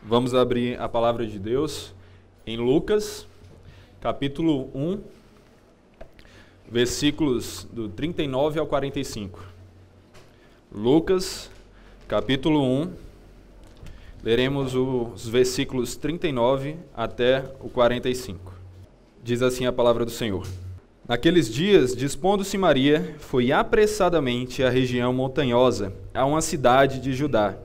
Vamos abrir a palavra de Deus em Lucas, capítulo 1, versículos do 39 ao 45. Lucas, capítulo 1, leremos os versículos 39 até o 45. Diz assim a palavra do Senhor. Naqueles dias, dispondo-se Maria, foi apressadamente à região montanhosa, a uma cidade de Judá.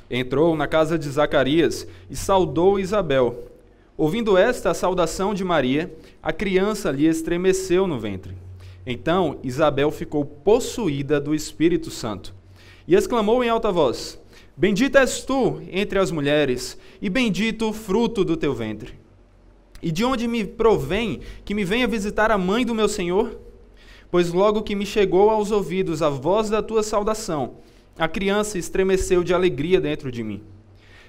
Entrou na casa de Zacarias e saudou Isabel. Ouvindo esta a saudação de Maria, a criança lhe estremeceu no ventre. Então Isabel ficou possuída do Espírito Santo e exclamou em alta voz: Bendita és tu entre as mulheres, e bendito o fruto do teu ventre. E de onde me provém que me venha visitar a mãe do meu Senhor? Pois logo que me chegou aos ouvidos a voz da tua saudação, a criança estremeceu de alegria dentro de mim.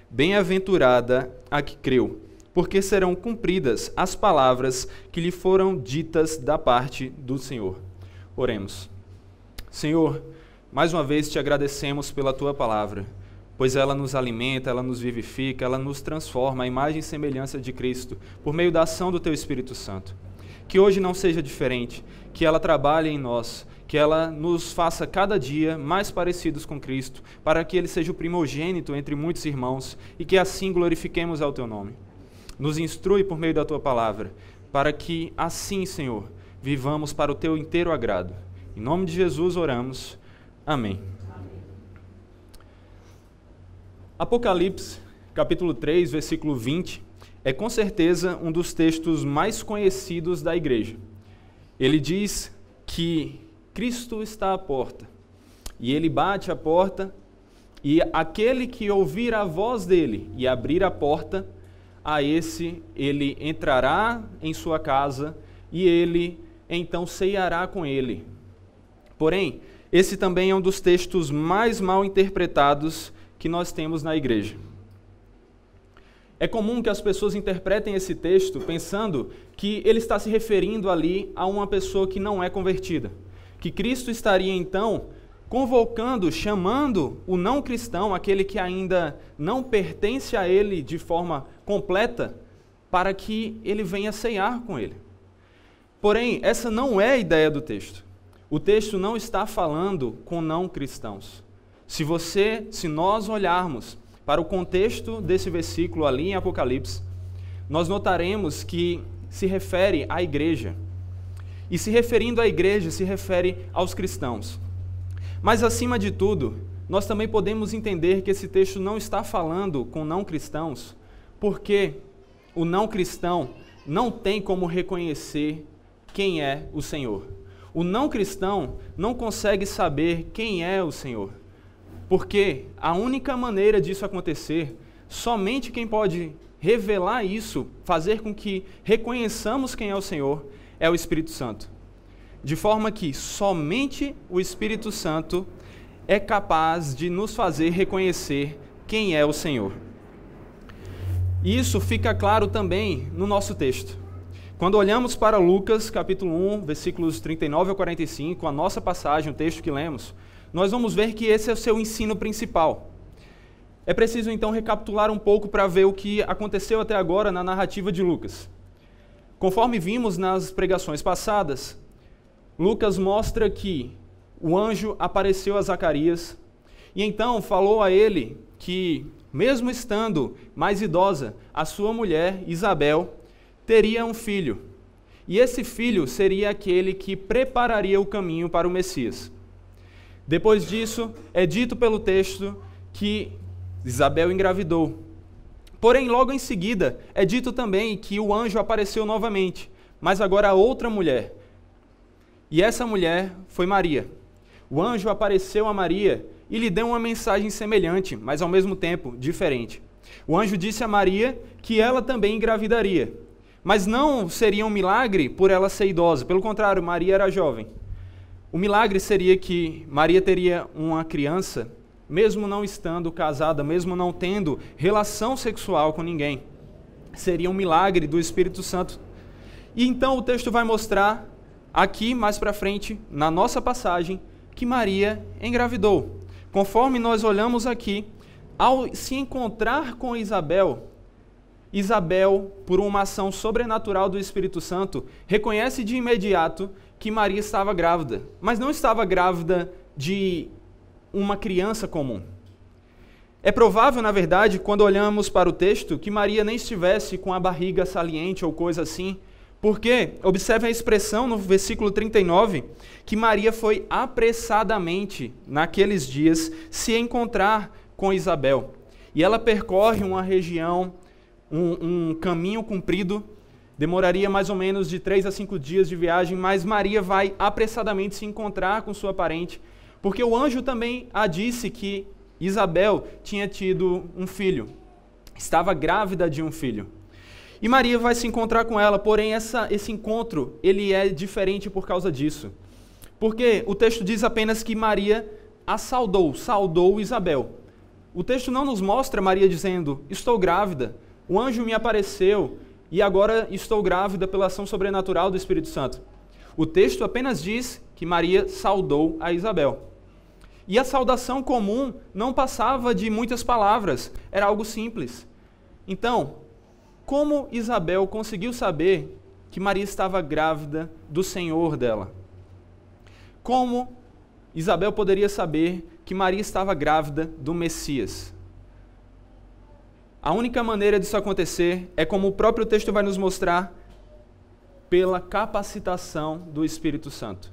Bem-aventurada a que creu, porque serão cumpridas as palavras que lhe foram ditas da parte do Senhor. Oremos. Senhor, mais uma vez te agradecemos pela tua palavra, pois ela nos alimenta, ela nos vivifica, ela nos transforma à imagem e semelhança de Cristo, por meio da ação do teu Espírito Santo. Que hoje não seja diferente, que ela trabalhe em nós, que ela nos faça cada dia mais parecidos com Cristo, para que Ele seja o primogênito entre muitos irmãos e que assim glorifiquemos ao Teu nome. Nos instrui por meio da Tua palavra, para que assim, Senhor, vivamos para o Teu inteiro agrado. Em nome de Jesus oramos. Amém. Apocalipse, capítulo 3, versículo 20, é com certeza um dos textos mais conhecidos da igreja. Ele diz que Cristo está à porta, e ele bate a porta, e aquele que ouvir a voz dele e abrir a porta, a esse ele entrará em sua casa, e ele então ceiará com ele. Porém, esse também é um dos textos mais mal interpretados que nós temos na igreja. É comum que as pessoas interpretem esse texto pensando que ele está se referindo ali a uma pessoa que não é convertida. Que Cristo estaria, então, convocando, chamando o não cristão, aquele que ainda não pertence a ele de forma completa, para que ele venha ceiar com ele. Porém, essa não é a ideia do texto. O texto não está falando com não cristãos. Se nós olharmos para o contexto desse versículo ali em Apocalipse, nós notaremos que se refere à igreja. E se referindo à igreja, se refere aos cristãos. Mas, acima de tudo, nós também podemos entender que esse texto não está falando com não cristãos, porque o não cristão não tem como reconhecer quem é o Senhor. O não cristão não consegue saber quem é o Senhor. Porque a única maneira disso acontecer, somente quem pode revelar isso, fazer com que reconheçamos quem é o Senhor, é o Espírito Santo. De forma que somente o Espírito Santo é capaz de nos fazer reconhecer quem é o Senhor. E isso fica claro também no nosso texto. Quando olhamos para Lucas, capítulo 1, versículos 39 ao 45, a nossa passagem, o texto que lemos, nós vamos ver que esse é o seu ensino principal. É preciso então recapitular um pouco para ver o que aconteceu até agora na narrativa de Lucas. Conforme vimos nas pregações passadas, Lucas mostra que o anjo apareceu a Zacarias e então falou a ele que, mesmo estando mais idosa, a sua mulher, Isabel, teria um filho. E esse filho seria aquele que prepararia o caminho para o Messias. Depois disso, é dito pelo texto que Isabel engravidou. Porém, logo em seguida, é dito também que o anjo apareceu novamente, mas agora a outra mulher. E essa mulher foi Maria. O anjo apareceu a Maria e lhe deu uma mensagem semelhante, mas ao mesmo tempo diferente. O anjo disse a Maria que ela também engravidaria, mas não seria um milagre por ela ser idosa, pelo contrário, Maria era jovem. O milagre seria que Maria teria uma criança, mesmo não estando casada, mesmo não tendo relação sexual com ninguém. Seria um milagre do Espírito Santo. E então o texto vai mostrar, aqui mais para frente, na nossa passagem, que Maria engravidou. Conforme nós olhamos aqui, ao se encontrar com Isabel, por uma ação sobrenatural do Espírito Santo, reconhece de imediato que Maria estava grávida, mas não estava grávida de uma criança comum. É provável, na verdade, quando olhamos para o texto, que Maria nem estivesse com a barriga saliente ou coisa assim, porque, observe a expressão no versículo 39, que Maria foi apressadamente, naqueles dias, se encontrar com Isabel. E ela percorre uma região, um caminho comprido, demoraria mais ou menos de 3 a 5 dias de viagem, mas Maria vai apressadamente se encontrar com sua parente, porque o anjo também a disse que Isabel tinha tido um filho, estava grávida de um filho. E Maria vai se encontrar com ela, porém esse encontro ele é diferente por causa disso. Porque o texto diz apenas que Maria a saudou Isabel. O texto não nos mostra Maria dizendo, estou grávida, o anjo me apareceu e agora estou grávida pela ação sobrenatural do Espírito Santo. O texto apenas diz que Maria saudou a Isabel. E a saudação comum não passava de muitas palavras, era algo simples. Então, como Isabel conseguiu saber que Maria estava grávida do Senhor dela? Como Isabel poderia saber que Maria estava grávida do Messias? A única maneira disso acontecer é como o próprio texto vai nos mostrar, pela capacitação do Espírito Santo.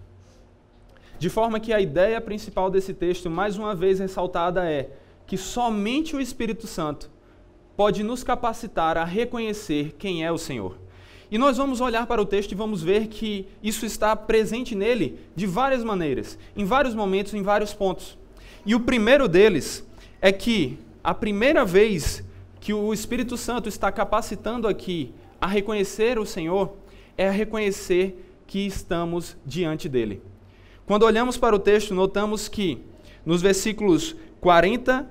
De forma que a ideia principal desse texto, mais uma vez ressaltada, é que somente o Espírito Santo pode nos capacitar a reconhecer quem é o Senhor. E nós vamos olhar para o texto e vamos ver que isso está presente nele de várias maneiras, em vários momentos, em vários pontos. E o primeiro deles é que a primeira vez que o Espírito Santo está capacitando aqui a reconhecer o Senhor é a reconhecer que estamos diante dele. Quando olhamos para o texto, notamos que nos versículos 40,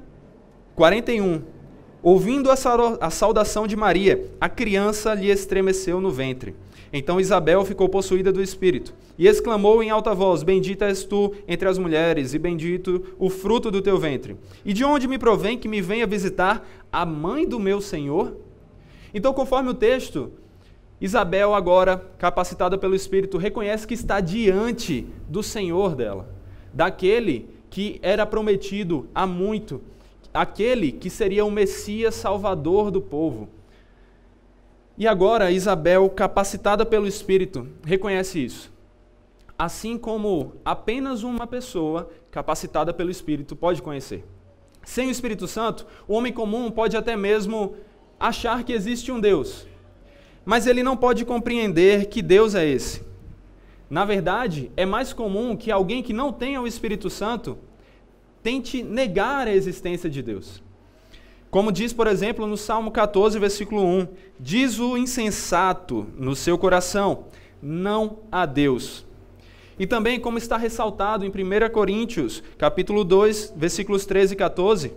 41, ouvindo a saudação de Maria, a criança lhe estremeceu no ventre. Então Isabel ficou possuída do Espírito e exclamou em alta voz, bendita és tu entre as mulheres e bendito o fruto do teu ventre. E de onde me provém que me venha visitar a mãe do meu Senhor? Então, conforme o texto, Isabel, agora capacitada pelo Espírito, reconhece que está diante do Senhor dela, daquele que era prometido há muito, aquele que seria o Messias salvador do povo. E agora Isabel, capacitada pelo Espírito, reconhece isso. Assim como apenas uma pessoa capacitada pelo Espírito pode conhecer. Sem o Espírito Santo, o homem comum pode até mesmo achar que existe um Deus, mas ele não pode compreender que Deus é esse. Na verdade, é mais comum que alguém que não tenha o Espírito Santo tente negar a existência de Deus. Como diz, por exemplo, no Salmo 14, versículo 1, diz o insensato no seu coração, não há Deus. E também, como está ressaltado em 1 Coríntios, capítulo 2, versículos 13 e 14,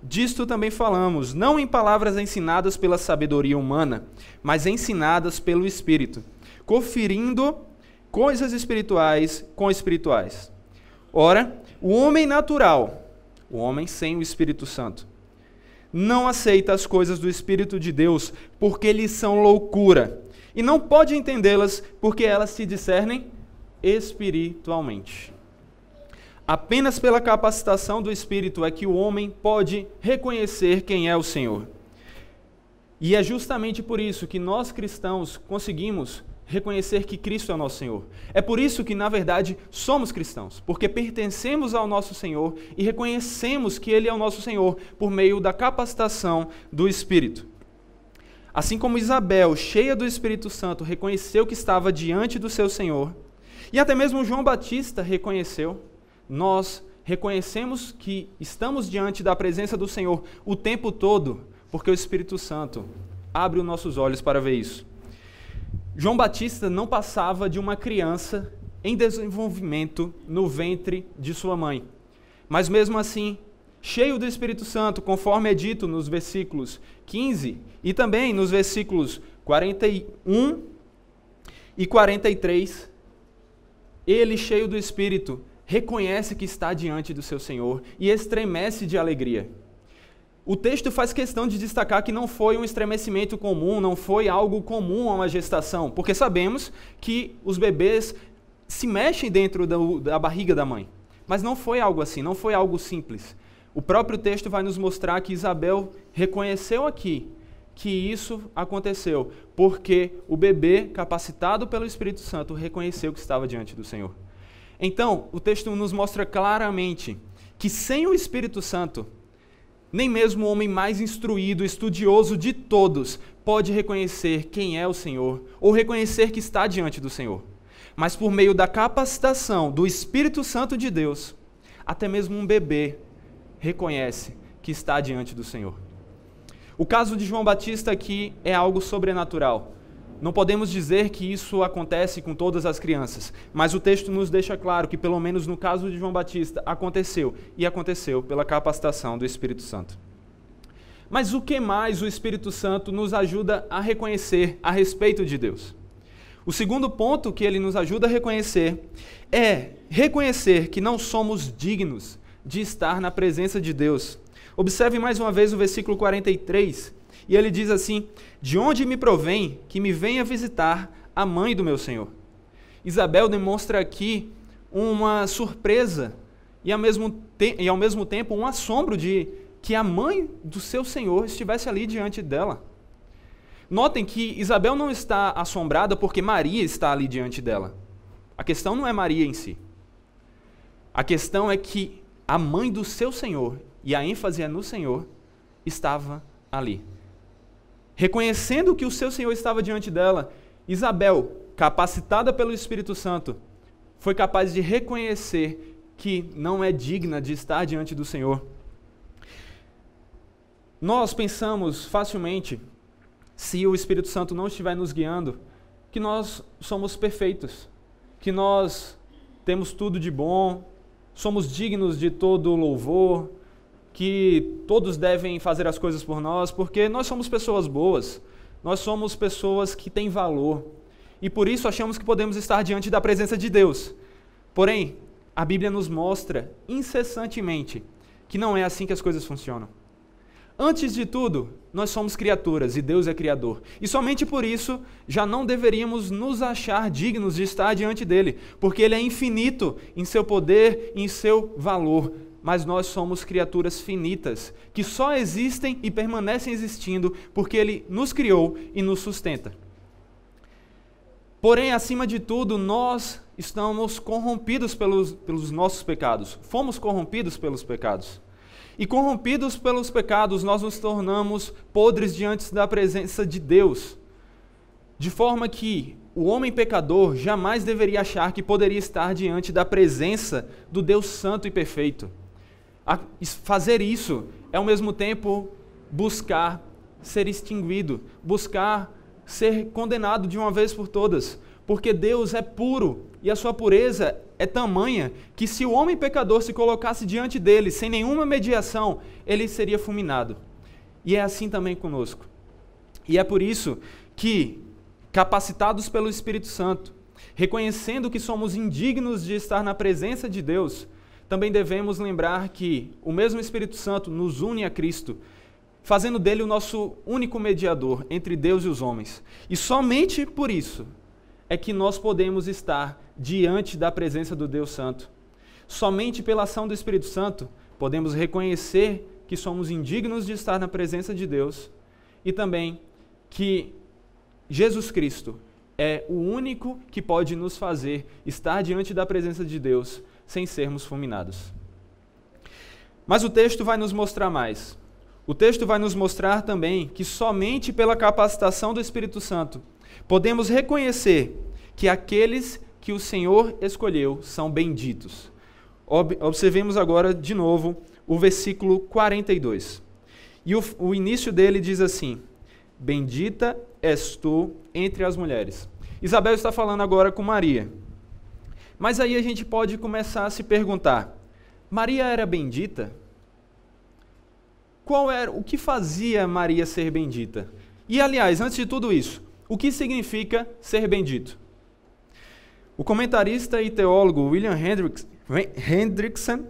disto também falamos, não em palavras ensinadas pela sabedoria humana, mas ensinadas pelo Espírito, conferindo coisas espirituais com espirituais. Ora, o homem natural, o homem sem o Espírito Santo, não aceita as coisas do Espírito de Deus, porque lhes são loucura, e não pode entendê-las, porque elas se discernem espiritualmente. Apenas pela capacitação do Espírito é que o homem pode reconhecer quem é o Senhor. E é justamente por isso que nós cristãos conseguimos reconhecer que Cristo é o nosso Senhor. É por isso que, na verdade, somos cristãos, porque pertencemos ao nosso Senhor e reconhecemos que Ele é o nosso Senhor por meio da capacitação do Espírito. Assim como Isabel, cheia do Espírito Santo, reconheceu que estava diante do seu Senhor, e até mesmo João Batista reconheceu, nós reconhecemos que estamos diante da presença do Senhor o tempo todo, porque o Espírito Santo abre os nossos olhos para ver isso. João Batista não passava de uma criança em desenvolvimento no ventre de sua mãe. Mas mesmo assim, cheio do Espírito Santo, conforme é dito nos versículos 15 e também nos versículos 41 e 43, ele, cheio do Espírito, reconhece que está diante do seu Senhor e estremece de alegria. o texto faz questão de destacar que não foi um estremecimento comum, não foi algo comum a uma gestação, porque sabemos que os bebês se mexem dentro da barriga da mãe. Mas não foi algo assim, não foi algo simples. O próprio texto vai nos mostrar que Isabel reconheceu aqui que isso aconteceu, porque o bebê, capacitado pelo Espírito Santo, reconheceu que estava diante do Senhor. Então, o texto nos mostra claramente que sem o Espírito Santo, nem mesmo o homem mais instruído, estudioso de todos, pode reconhecer quem é o Senhor, ou reconhecer que está diante do Senhor. Mas por meio da capacitação do Espírito Santo de Deus, até mesmo um bebê reconhece que está diante do Senhor. O caso de João Batista aqui é algo sobrenatural. Não podemos dizer que isso acontece com todas as crianças, mas o texto nos deixa claro que, pelo menos no caso de João Batista, aconteceu, e aconteceu pela capacitação do Espírito Santo. Mas o que mais o Espírito Santo nos ajuda a reconhecer a respeito de Deus? O segundo ponto que ele nos ajuda a reconhecer é reconhecer que não somos dignos de estar na presença de Deus. Observe mais uma vez o versículo 43, e ele diz assim: de onde me provém que me venha visitar a mãe do meu Senhor? Isabel demonstra aqui uma surpresa e ao mesmo tempo um assombro de que a mãe do seu Senhor estivesse ali diante dela. Notem que Isabel não está assombrada porque Maria está ali diante dela. A questão não é Maria em si. A questão é que a mãe do seu Senhor, e a ênfase é no Senhor, estava ali. Reconhecendo que o seu Senhor estava diante dela, Isabel, capacitada pelo Espírito Santo, foi capaz de reconhecer que não é digna de estar diante do Senhor. Nós pensamos facilmente, se o Espírito Santo não estiver nos guiando, que nós somos perfeitos, que nós temos tudo de bom, somos dignos de todo louvor, que todos devem fazer as coisas por nós, porque nós somos pessoas boas, nós somos pessoas que têm valor, e por isso achamos que podemos estar diante da presença de Deus. Porém, a Bíblia nos mostra incessantemente que não é assim que as coisas funcionam. Antes de tudo, nós somos criaturas e Deus é Criador. E somente por isso já não deveríamos nos achar dignos de estar diante dele, porque ele é infinito em seu poder e em seu valor. Mas nós somos criaturas finitas, que só existem e permanecem existindo porque ele nos criou e nos sustenta. Porém, acima de tudo, nós estamos corrompidos pelos nossos pecados. Fomos corrompidos pelos pecados. E corrompidos pelos pecados, nós nos tornamos podres diante da presença de Deus. De forma que o homem pecador jamais deveria achar que poderia estar diante da presença do Deus Santo e Perfeito. Fazer isso é, ao mesmo tempo, buscar ser extinguido, buscar ser condenado de uma vez por todas. Porque Deus é puro e a sua pureza é tamanha que se o homem pecador se colocasse diante dele sem nenhuma mediação, ele seria fulminado. E é assim também conosco. E é por isso que, capacitados pelo Espírito Santo, reconhecendo que somos indignos de estar na presença de Deus, também devemos lembrar que o mesmo Espírito Santo nos une a Cristo, fazendo dele o nosso único mediador entre Deus e os homens. E somente por isso é que nós podemos estar diante da presença do Deus Santo. Somente pela ação do Espírito Santo podemos reconhecer que somos indignos de estar na presença de Deus e também que Jesus Cristo é o único que pode nos fazer estar diante da presença de Deus sem sermos fulminados. Mas o texto vai nos mostrar mais. O texto vai nos mostrar também que somente pela capacitação do Espírito Santo podemos reconhecer que aqueles que o Senhor escolheu são benditos. Observemos agora de novo o versículo 42. E o início dele diz assim: bendita és tu entre as mulheres. Isabel está falando agora com Maria. Mas aí a gente pode começar a se perguntar: Maria era bendita? O que fazia Maria ser bendita? E, aliás, antes de tudo isso, o que significa ser bendito? O comentarista e teólogo William Hendrickson,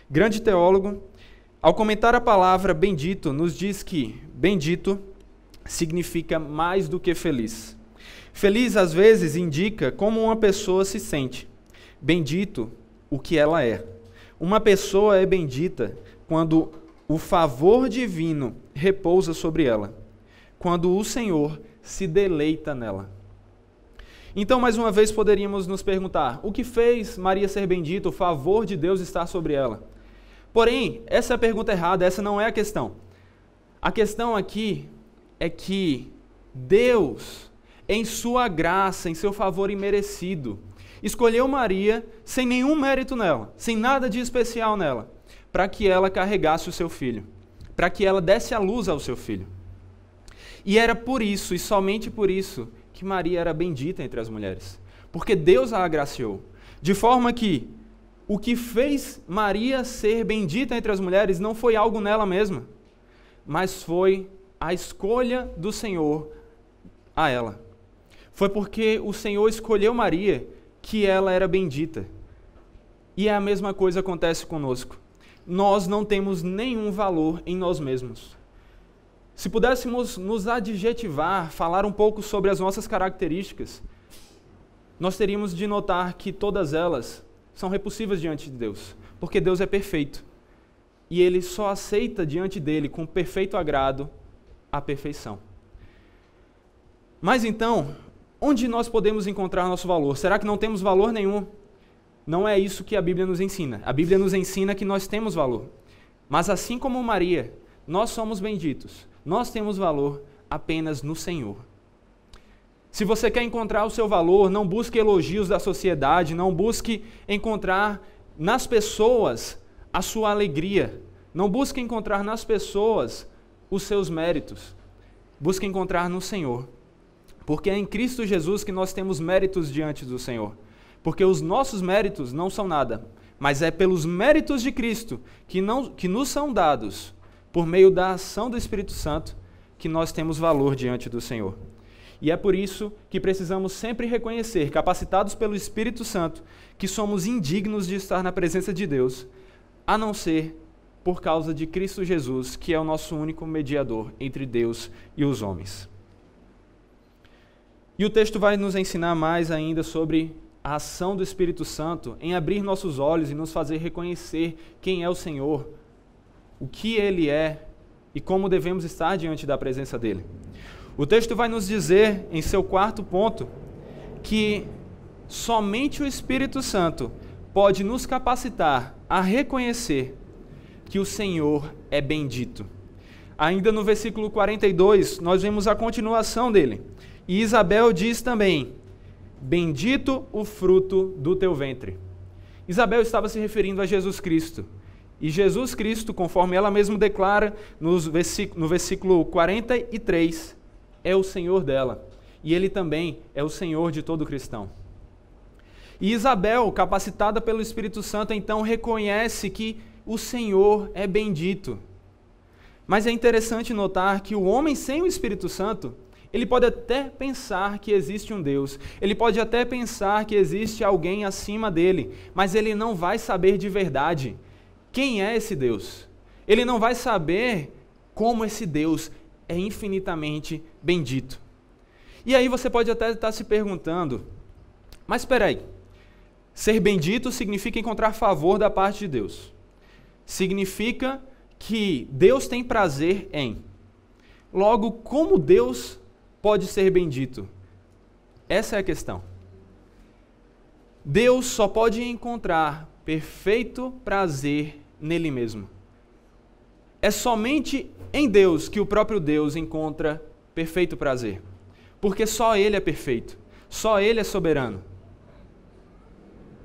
grande teólogo, ao comentar a palavra bendito, nos diz que bendito significa mais do que feliz. Feliz, às vezes, indica como uma pessoa se sente. Bendito, o que ela é. Uma pessoa é bendita quando o favor divino repousa sobre ela, quando o Senhor se deleita nela. Então, mais uma vez, poderíamos nos perguntar, o que fez Maria ser bendita, o favor de Deus estar sobre ela? Porém, essa é a pergunta errada, essa não é a questão. A questão aqui é que Deus, em sua graça, em seu favor imerecido, escolheu Maria sem nenhum mérito nela, sem nada de especial nela, para que ela carregasse o seu filho, para que ela desse a luz ao seu filho. E era por isso, e somente por isso, que Maria era bendita entre as mulheres, porque Deus a agraciou, de forma que o que fez Maria ser bendita entre as mulheres não foi algo nela mesma, mas foi a escolha do Senhor a ela. Foi porque o Senhor escolheu Maria que ela era bendita. E a mesma coisa acontece conosco. Nós não temos nenhum valor em nós mesmos. Se pudéssemos nos adjetivar, falar um pouco sobre as nossas características, nós teríamos de notar que todas elas são repulsivas diante de Deus, porque Deus é perfeito. E Ele só aceita diante dele, com perfeito agrado, a perfeição. Mas então, onde nós podemos encontrar nosso valor? Será que não temos valor nenhum? Não é isso que a Bíblia nos ensina. A Bíblia nos ensina que nós temos valor. Mas assim como Maria, nós somos benditos. Nós temos valor apenas no Senhor. Se você quer encontrar o seu valor, não busque elogios da sociedade, não busque encontrar nas pessoas a sua alegria. Não busque encontrar nas pessoas os seus méritos. Busque encontrar no Senhor. Porque é em Cristo Jesus que nós temos méritos diante do Senhor. Porque os nossos méritos não são nada, mas é pelos méritos de Cristo que nos são dados, por meio da ação do Espírito Santo, que nós temos valor diante do Senhor. E é por isso que precisamos sempre reconhecer, capacitados pelo Espírito Santo, que somos indignos de estar na presença de Deus, a não ser por causa de Cristo Jesus, que é o nosso único mediador entre Deus e os homens. E o texto vai nos ensinar mais ainda sobre a ação do Espírito Santo em abrir nossos olhos e nos fazer reconhecer quem é o Senhor, o que Ele é e como devemos estar diante da presença dEle. O texto vai nos dizer, em seu quarto ponto, que somente o Espírito Santo pode nos capacitar a reconhecer que o Senhor é bendito. Ainda no versículo 42, nós vemos a continuação dele. E Isabel diz também, bendito o fruto do teu ventre. Isabel estava se referindo a Jesus Cristo. E Jesus Cristo, conforme ela mesma declara no versículo 43, é o Senhor dela. E Ele também é o Senhor de todo cristão. E Isabel, capacitada pelo Espírito Santo, então reconhece que o Senhor é bendito. Mas é interessante notar que o homem sem o Espírito Santo, ele pode até pensar que existe um Deus, ele pode até pensar que existe alguém acima dele, mas ele não vai saber de verdade quem é esse Deus. Ele não vai saber como esse Deus é infinitamente bendito. E aí você pode até estar se perguntando, mas espera aí, ser bendito significa encontrar favor da parte de Deus. Significa que Deus tem prazer em. Logo, como Deus pode ser bendito? Essa é a questão. Deus só pode encontrar perfeito prazer nele mesmo. É somente em Deus que o próprio Deus encontra perfeito prazer. Porque só Ele é perfeito. Só Ele é soberano.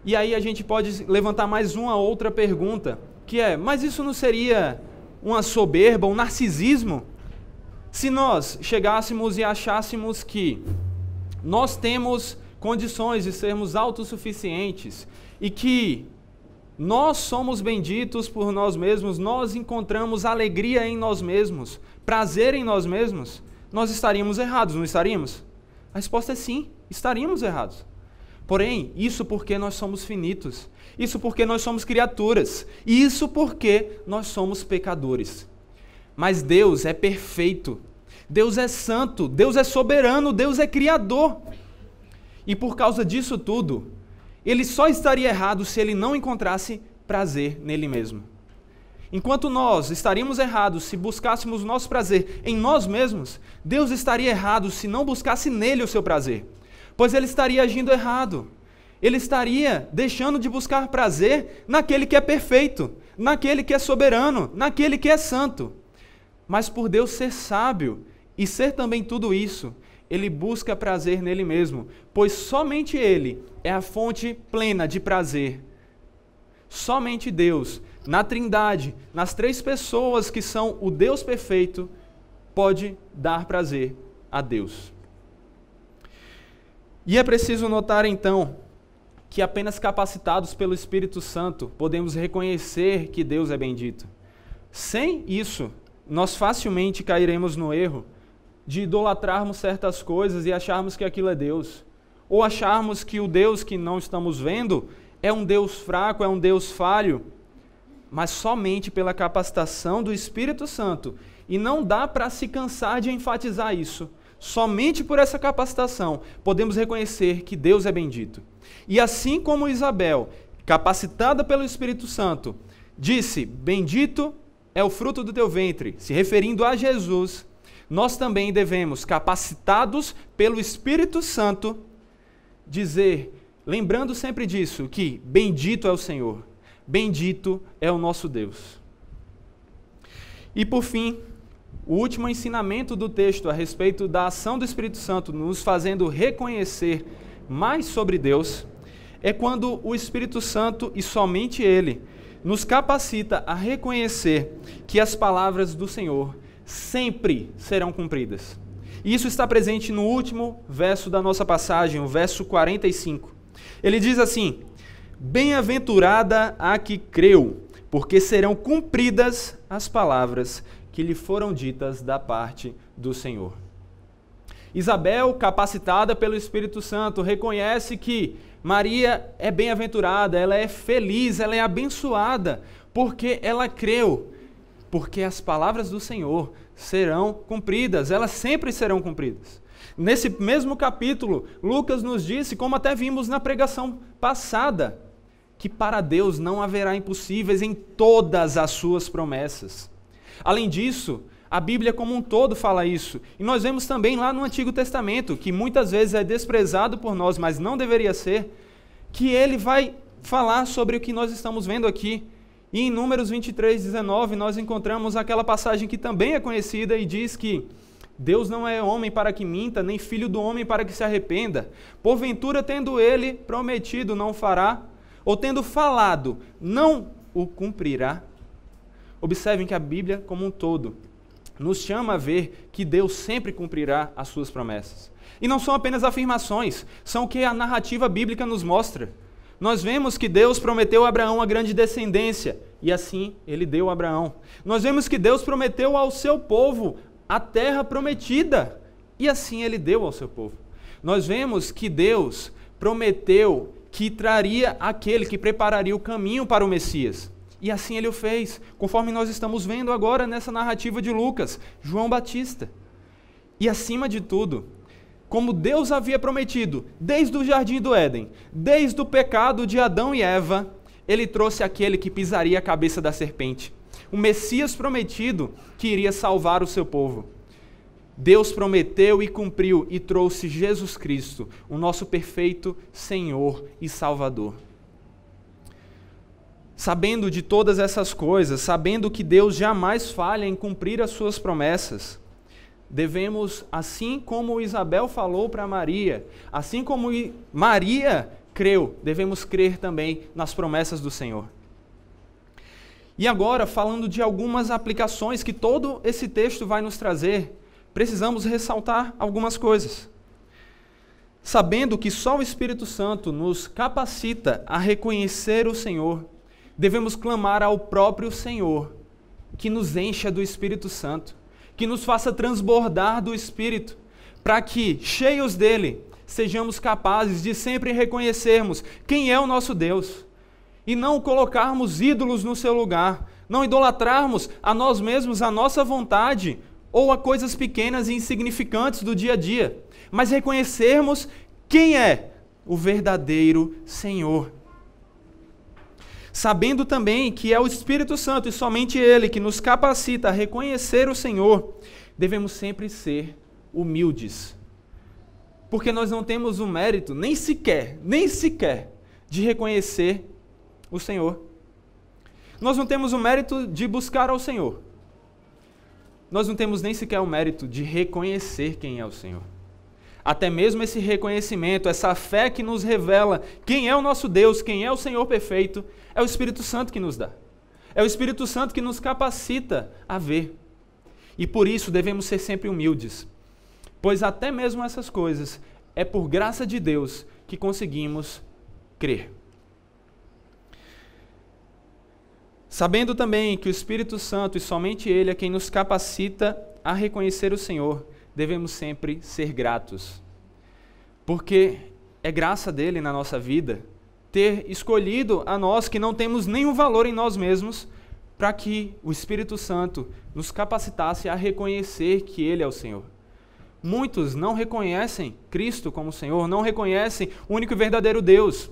E aí a gente pode levantar mais uma outra pergunta, que é, mas isso não seria uma soberba, um narcisismo? Se nós chegássemos e achássemos que nós temos condições de sermos autossuficientes e que nós somos benditos por nós mesmos, nós encontramos alegria em nós mesmos, prazer em nós mesmos, nós estaríamos errados, não estaríamos? A resposta é sim, estaríamos errados. Porém, isso porque nós somos finitos, isso porque nós somos criaturas, e isso porque nós somos pecadores. Mas Deus é perfeito, Deus é santo, Deus é soberano, Deus é criador. E por causa disso tudo, Ele só estaria errado se Ele não encontrasse prazer nele mesmo. Enquanto nós estaríamos errados se buscássemos nosso prazer em nós mesmos, Deus estaria errado se não buscasse nele o seu prazer, pois Ele estaria agindo errado. Ele estaria deixando de buscar prazer naquele que é perfeito, naquele que é soberano, naquele que é santo. Mas por Deus ser sábio e ser também tudo isso, Ele busca prazer nele mesmo, pois somente Ele é a fonte plena de prazer. Somente Deus, na Trindade, nas três pessoas que são o Deus perfeito, pode dar prazer a Deus. E é preciso notar então que apenas capacitados pelo Espírito Santo podemos reconhecer que Deus é bendito. Sem isso, nós facilmente cairemos no erro de idolatrarmos certas coisas e acharmos que aquilo é Deus. Ou acharmos que o Deus que não estamos vendo é um Deus fraco, é um Deus falho. Mas somente pela capacitação do Espírito Santo. E não dá para se cansar de enfatizar isso. Somente por essa capacitação podemos reconhecer que Deus é bendito. E assim como Isabel, capacitada pelo Espírito Santo, disse: bendito é o fruto do teu ventre, se referindo a Jesus, nós também devemos, capacitados pelo Espírito Santo, dizer, lembrando sempre disso, que bendito é o Senhor, bendito é o nosso Deus. E por fim, o último ensinamento do texto a respeito da ação do Espírito Santo, nos fazendo reconhecer mais sobre Deus, é quando o Espírito Santo, e somente Ele, nos capacita a reconhecer que as palavras do Senhor sempre serão cumpridas. E isso está presente no último verso da nossa passagem, o verso 45. Ele diz assim: bem-aventurada a que creu, porque serão cumpridas as palavras que lhe foram ditas da parte do Senhor. Isabel, capacitada pelo Espírito Santo, reconhece que Maria é bem-aventurada, ela é feliz, ela é abençoada, porque ela creu, porque as palavras do Senhor serão cumpridas, elas sempre serão cumpridas. Nesse mesmo capítulo, Lucas nos disse, como até vimos na pregação passada, que para Deus não haverá impossíveis em todas as suas promessas. Além disso, a Bíblia como um todo fala isso. E nós vemos também lá no Antigo Testamento, que muitas vezes é desprezado por nós, mas não deveria ser, que ele vai falar sobre o que nós estamos vendo aqui. E em Números 23, 19, nós encontramos aquela passagem que também é conhecida e diz que Deus não é homem para que minta, nem filho do homem para que se arrependa. Porventura, tendo ele prometido, não fará, ou tendo falado, não o cumprirá. Observem que a Bíblia como um todo nos chama a ver que Deus sempre cumprirá as suas promessas. E não são apenas afirmações, são o que a narrativa bíblica nos mostra. Nós vemos que Deus prometeu a Abraão a grande descendência, e assim ele deu a Abraão. Nós vemos que Deus prometeu ao seu povo a terra prometida, e assim ele deu ao seu povo. Nós vemos que Deus prometeu que traria aquele que prepararia o caminho para o Messias. E assim ele o fez, conforme nós estamos vendo agora nessa narrativa de Lucas, João Batista. E acima de tudo, como Deus havia prometido, desde o jardim do Éden, desde o pecado de Adão e Eva, ele trouxe aquele que pisaria a cabeça da serpente, o Messias prometido que iria salvar o seu povo. Deus prometeu e cumpriu e trouxe Jesus Cristo, o nosso perfeito Senhor e Salvador. Sabendo de todas essas coisas, sabendo que Deus jamais falha em cumprir as suas promessas, devemos, assim como Isabel falou para Maria, assim como Maria creu, devemos crer também nas promessas do Senhor. E agora, falando de algumas aplicações que todo esse texto vai nos trazer, precisamos ressaltar algumas coisas. Sabendo que só o Espírito Santo nos capacita a reconhecer o Senhor, devemos clamar ao próprio Senhor, que nos encha do Espírito Santo, que nos faça transbordar do Espírito, para que, cheios dele, sejamos capazes de sempre reconhecermos quem é o nosso Deus e não colocarmos ídolos no seu lugar, não idolatrarmos a nós mesmos, a nossa vontade ou a coisas pequenas e insignificantes do dia a dia, mas reconhecermos quem é o verdadeiro Senhor. Sabendo também que é o Espírito Santo e somente Ele que nos capacita a reconhecer o Senhor, devemos sempre ser humildes. Porque nós não temos o mérito, nem sequer, de reconhecer o Senhor. Nós não temos o mérito de buscar ao Senhor. Nós não temos nem sequer o mérito de reconhecer quem é o Senhor. Até mesmo esse reconhecimento, essa fé que nos revela quem é o nosso Deus, quem é o Senhor perfeito, é o Espírito Santo que nos dá. É o Espírito Santo que nos capacita a ver. E por isso devemos ser sempre humildes, pois até mesmo essas coisas é por graça de Deus que conseguimos crer. Sabendo também que o Espírito Santo e somente Ele é quem nos capacita a reconhecer o Senhor, devemos sempre ser gratos, porque é graça dele na nossa vida ter escolhido a nós que não temos nenhum valor em nós mesmos, para que o Espírito Santo nos capacitasse a reconhecer que Ele é o Senhor. Muitos não reconhecem Cristo como Senhor, não reconhecem o único e verdadeiro Deus.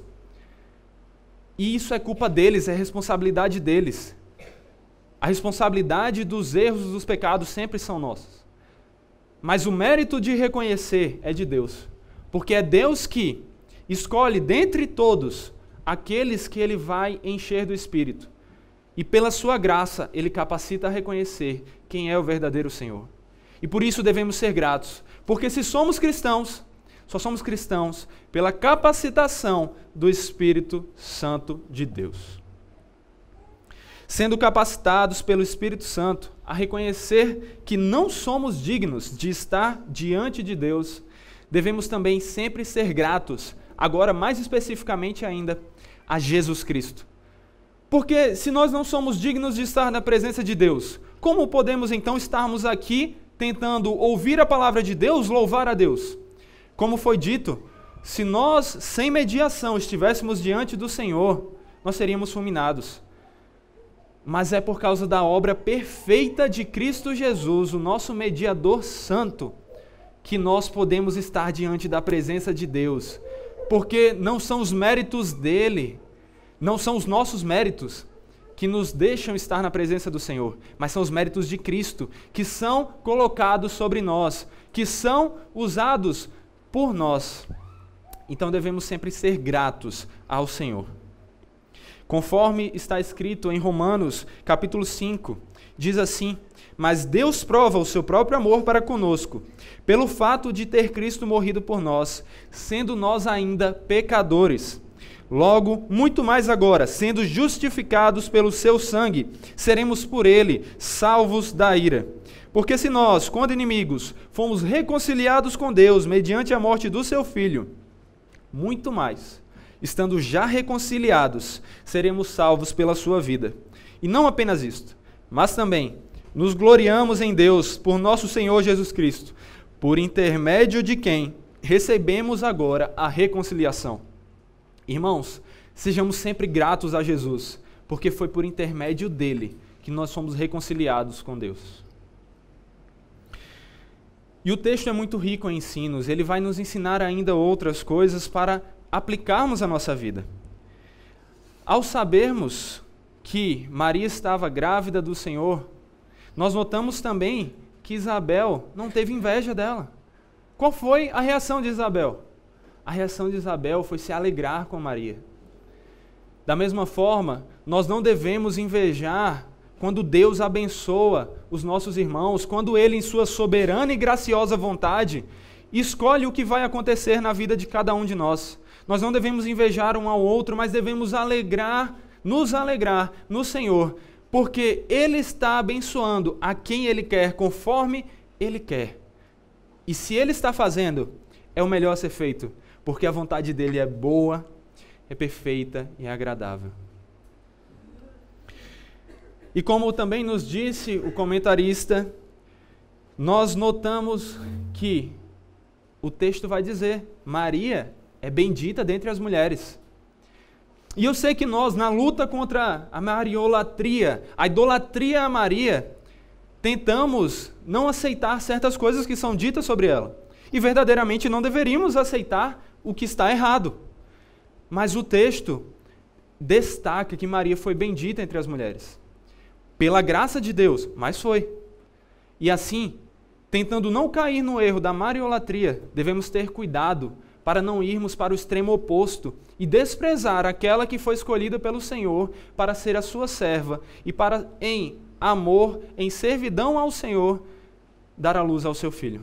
E isso é culpa deles, é responsabilidade deles. A responsabilidade dos erros, dos pecados sempre são nossos. Mas o mérito de reconhecer é de Deus, porque é Deus que escolhe dentre todos aqueles que Ele vai encher do Espírito. E pela sua graça, Ele capacita a reconhecer quem é o verdadeiro Senhor. E por isso devemos ser gratos, porque se somos cristãos, só somos cristãos pela capacitação do Espírito Santo de Deus. Sendo capacitados pelo Espírito Santo a reconhecer que não somos dignos de estar diante de Deus, devemos também sempre ser gratos, agora mais especificamente ainda, a Jesus Cristo. Porque se nós não somos dignos de estar na presença de Deus, como podemos então estarmos aqui tentando ouvir a palavra de Deus, louvar a Deus? Como foi dito, se nós, sem mediação, estivéssemos diante do Senhor, nós seríamos fulminados. Mas é por causa da obra perfeita de Cristo Jesus, o nosso mediador santo, que nós podemos estar diante da presença de Deus. Porque não são os méritos dele, não são os nossos méritos que nos deixam estar na presença do Senhor, mas são os méritos de Cristo, que são colocados sobre nós, que são usados por nós. Então devemos sempre ser gratos ao Senhor. Conforme está escrito em Romanos, capítulo 5, diz assim: mas Deus prova o seu próprio amor para conosco, pelo fato de ter Cristo morrido por nós, sendo nós ainda pecadores. Logo, muito mais agora, sendo justificados pelo seu sangue, seremos por ele salvos da ira. Porque se nós, quando inimigos, fomos reconciliados com Deus mediante a morte do seu Filho, muito mais, estando já reconciliados, seremos salvos pela sua vida. E não apenas isto, mas também nos gloriamos em Deus por nosso Senhor Jesus Cristo, por intermédio de quem recebemos agora a reconciliação. Irmãos, sejamos sempre gratos a Jesus, porque foi por intermédio dele que nós fomos reconciliados com Deus. E o texto é muito rico em ensinos, ele vai nos ensinar ainda outras coisas para aplicarmos à nossa vida. Ao sabermos que Maria estava grávida do Senhor, nós notamos também que Isabel não teve inveja dela. Qual foi a reação de Isabel? A reação de Isabel foi se alegrar com Maria. Da mesma forma, nós não devemos invejar quando Deus abençoa os nossos irmãos, quando Ele, em sua soberana e graciosa vontade, escolhe o que vai acontecer na vida de cada um de nós. Nós não devemos invejar um ao outro, mas devemos nos alegrar no Senhor, porque Ele está abençoando a quem Ele quer, conforme Ele quer. E se Ele está fazendo, é o melhor a ser feito, porque a vontade dEle é boa, é perfeita e é agradável. E como também nos disse o comentarista, nós notamos que o texto vai dizer: Maria é bendita dentre as mulheres. E eu sei que nós, na luta contra a mariolatria, a idolatria a Maria, tentamos não aceitar certas coisas que são ditas sobre ela. E verdadeiramente não deveríamos aceitar o que está errado. Mas o texto destaca que Maria foi bendita entre as mulheres. Pela graça de Deus, mas foi. E assim, tentando não cair no erro da mariolatria, devemos ter cuidado para não irmos para o extremo oposto e desprezar aquela que foi escolhida pelo Senhor para ser a sua serva e para, em amor, em servidão ao Senhor, dar à luz ao seu filho.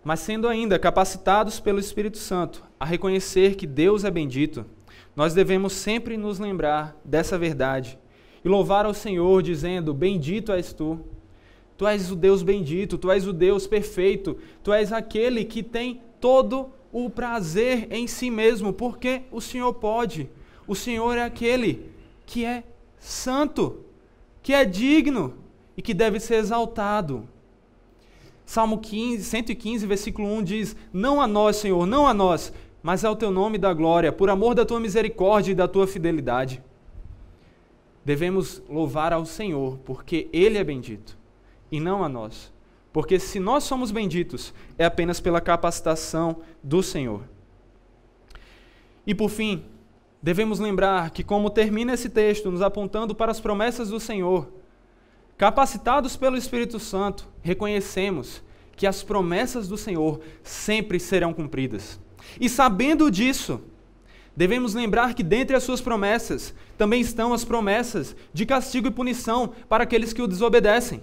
Mas sendo ainda capacitados pelo Espírito Santo a reconhecer que Deus é bendito, nós devemos sempre nos lembrar dessa verdade e louvar ao Senhor dizendo: bendito és tu. Tu és o Deus bendito, Tu és o Deus perfeito, Tu és aquele que tem todo o prazer em si mesmo, porque o Senhor pode. O Senhor é aquele que é santo, que é digno e que deve ser exaltado. Salmo 115, versículo 1 diz: não a nós, Senhor, não a nós, mas ao Teu nome da glória, por amor da Tua misericórdia e da Tua fidelidade. Devemos louvar ao Senhor, porque Ele é bendito, e não a nós. Porque se nós somos benditos, é apenas pela capacitação do Senhor. E por fim, devemos lembrar que, como termina esse texto, nos apontando para as promessas do Senhor, capacitados pelo Espírito Santo, reconhecemos que as promessas do Senhor sempre serão cumpridas. E sabendo disso, devemos lembrar que dentre as suas promessas também estão as promessas de castigo e punição para aqueles que o desobedecem.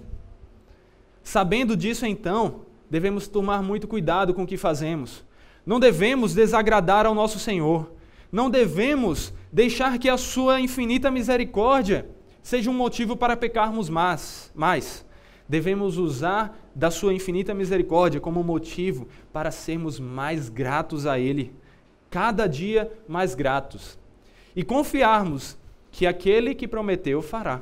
Sabendo disso, então, devemos tomar muito cuidado com o que fazemos. Não devemos desagradar ao nosso Senhor. Não devemos deixar que a sua infinita misericórdia seja um motivo para pecarmos mais. Devemos usar da sua infinita misericórdia como motivo para sermos mais gratos a Ele, cada dia mais gratos, e confiarmos que aquele que prometeu fará.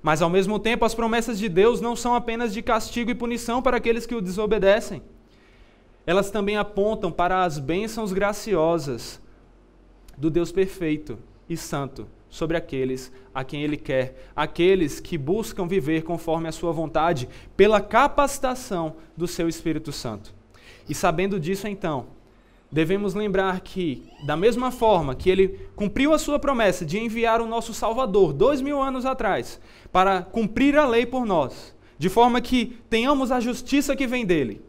Mas, ao mesmo tempo, as promessas de Deus não são apenas de castigo e punição para aqueles que o desobedecem. Elas também apontam para as bênçãos graciosas do Deus perfeito e santo sobre aqueles a quem Ele quer, aqueles que buscam viver conforme a sua vontade, pela capacitação do seu Espírito Santo. E sabendo disso, então, devemos lembrar que, da mesma forma que Ele cumpriu a sua promessa de enviar o nosso Salvador 2000 anos atrás para cumprir a lei por nós, de forma que tenhamos a justiça que vem dele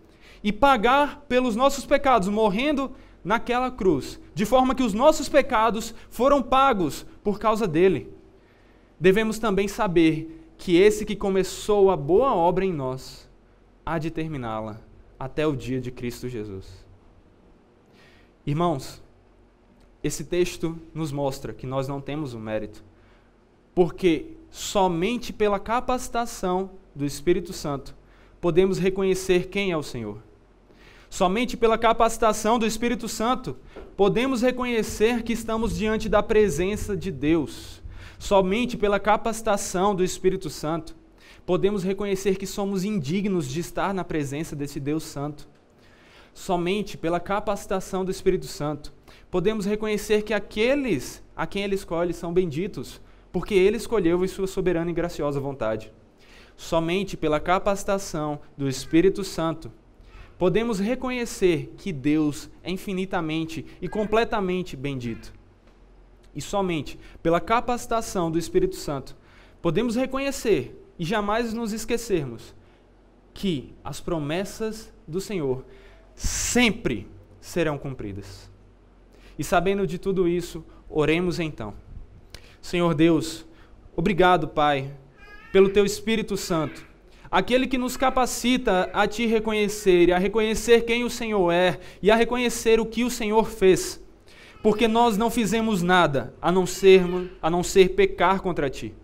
e pagar pelos nossos pecados, morrendo naquela cruz, de forma que os nossos pecados foram pagos por causa dele, devemos também saber que esse que começou a boa obra em nós há de terminá-la até o dia de Cristo Jesus. Irmãos, esse texto nos mostra que nós não temos o mérito, porque somente pela capacitação do Espírito Santo podemos reconhecer quem é o Senhor. Somente pela capacitação do Espírito Santo podemos reconhecer que estamos diante da presença de Deus. Somente pela capacitação do Espírito Santo podemos reconhecer que somos indignos de estar na presença desse Deus Santo. Somente pela capacitação do Espírito Santo podemos reconhecer que aqueles a quem Ele escolhe são benditos, porque Ele escolheu em sua soberana e graciosa vontade. Somente pela capacitação do Espírito Santo podemos reconhecer que Deus é infinitamente e completamente bendito. E somente pela capacitação do Espírito Santo podemos reconhecer e jamais nos esquecermos que as promessas do Senhor sempre serão cumpridas. E sabendo de tudo isso, oremos então. Senhor Deus, obrigado, Pai, pelo Teu Espírito Santo, aquele que nos capacita a Te reconhecer e a reconhecer quem o Senhor é e a reconhecer o que o Senhor fez, porque nós não fizemos nada a não ser pecar contra Ti.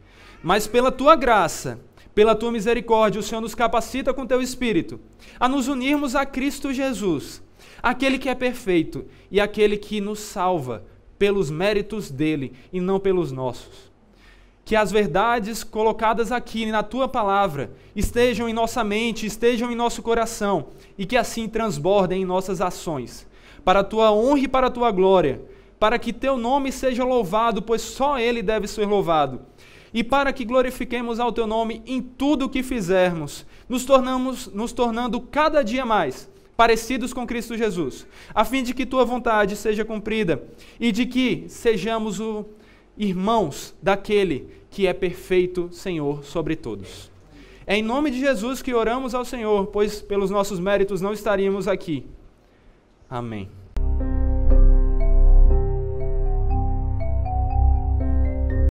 Mas pela Tua graça, pela Tua misericórdia, o Senhor nos capacita com Teu Espírito a nos unirmos a Cristo Jesus, aquele que é perfeito e aquele que nos salva pelos méritos dele e não pelos nossos. que as verdades colocadas aqui na Tua palavra estejam em nossa mente, estejam em nosso coração, e que assim transbordem em nossas ações, para a Tua honra e para a Tua glória, para que Teu nome seja louvado, pois só Ele deve ser louvado, e para que glorifiquemos ao Teu nome em tudo o que fizermos, nos tornando cada dia mais parecidos com Cristo Jesus, a fim de que Tua vontade seja cumprida e de que sejamos irmãos daquele que é perfeito Senhor sobre todos. É em nome de Jesus que oramos ao Senhor, pois pelos nossos méritos não estaríamos aqui. Amém.